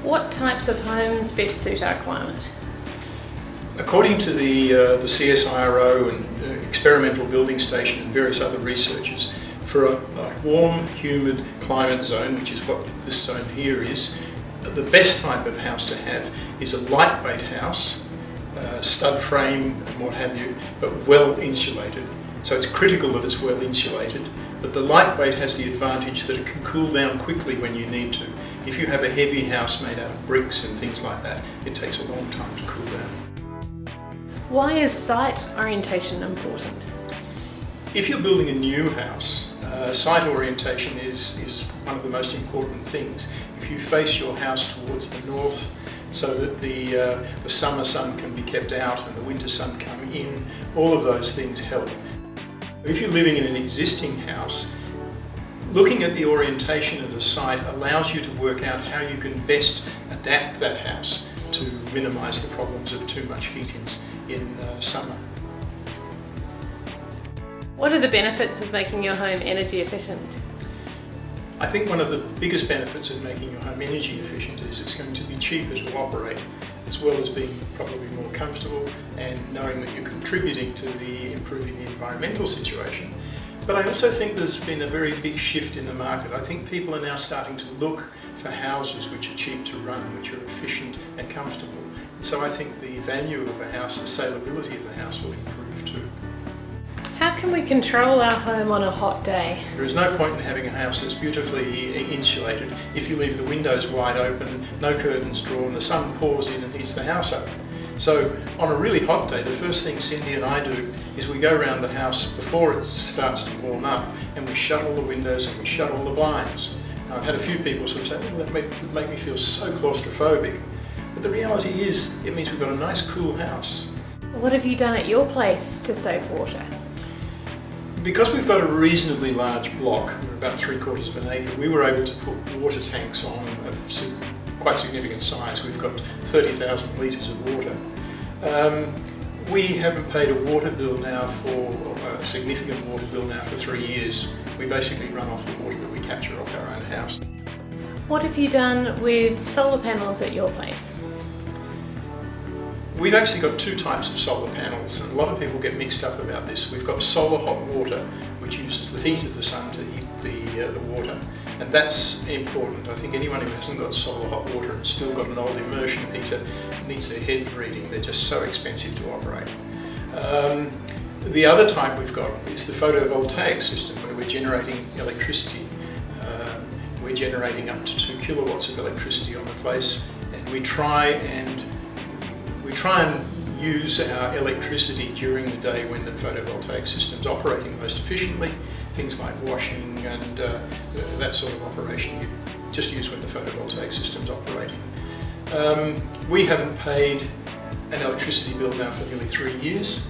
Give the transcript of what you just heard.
What types of homes best suit our climate? According to the CSIRO and Experimental Building Station and various other researchers, for a warm, humid climate zone, which is what this zone here is, the best type of house to have is a lightweight house, stud frame and what have you, but well insulated. So it's critical that it's well insulated, but the lightweight has the advantage that it can cool down quickly when you need to. If you have a heavy house made out of bricks and things like that, it takes a long time to cool down. Why is site orientation important? If you're building a new house, site orientation is one of the most important things. If you face your house towards the north so that the summer sun can be kept out and the winter sun come in, all of those things help. If you're living in an existing house, looking at the orientation of the site allows you to work out how you can best adapt that house to minimise the problems of too much heat in summer. What are the benefits of making your home energy efficient? I think one of the biggest benefits of making your home energy efficient is it's going to be cheaper to operate, as well as being probably more comfortable and knowing that you're contributing to improving the environmental situation. But I also think there's been a very big shift in the market. I think people are now starting to look for houses which are cheap to run, which are efficient and comfortable. And so I think the value of a house, the saleability of the house will improve too. How can we control our home on a hot day? There is no point in having a house that's beautifully insulated if you leave the windows wide open, no curtains drawn, the sun pours in and heats the house open. So on a really hot day, the first thing Cindy and I do is we go around the house before it starts to warm up and we shut all the windows and we shut all the blinds. Now, I've had a few people sort of say, well, that would make me feel so claustrophobic. But the reality is, it means we've got a nice cool house. What have you done at your place to save water? Because we've got a reasonably large block, we're about 3/4 of an acre, we were able to put water tanks on of quite significant size. We've got 30,000 litres of water. We haven't paid a water bill now a significant water bill now for 3 years. We basically run off the water that we capture off our own house. What have you done with solar panels at your place? We've actually got two types of solar panels, and a lot of people get mixed up about this. We've got solar hot water, which uses the heat of the sun to heat the water, and that's important. I think anyone who hasn't got solar hot water and still got an old immersion heater needs their head reading. They're just so expensive to operate. The other type we've got is the photovoltaic system, where we're generating electricity. We're generating up to 2 kilowatts of electricity on the place, and we try and use our electricity during the day when the photovoltaic system's operating most efficiently. Things like washing and that sort of operation you just use when the photovoltaic system's operating. We haven't paid an electricity bill now for nearly 3 years.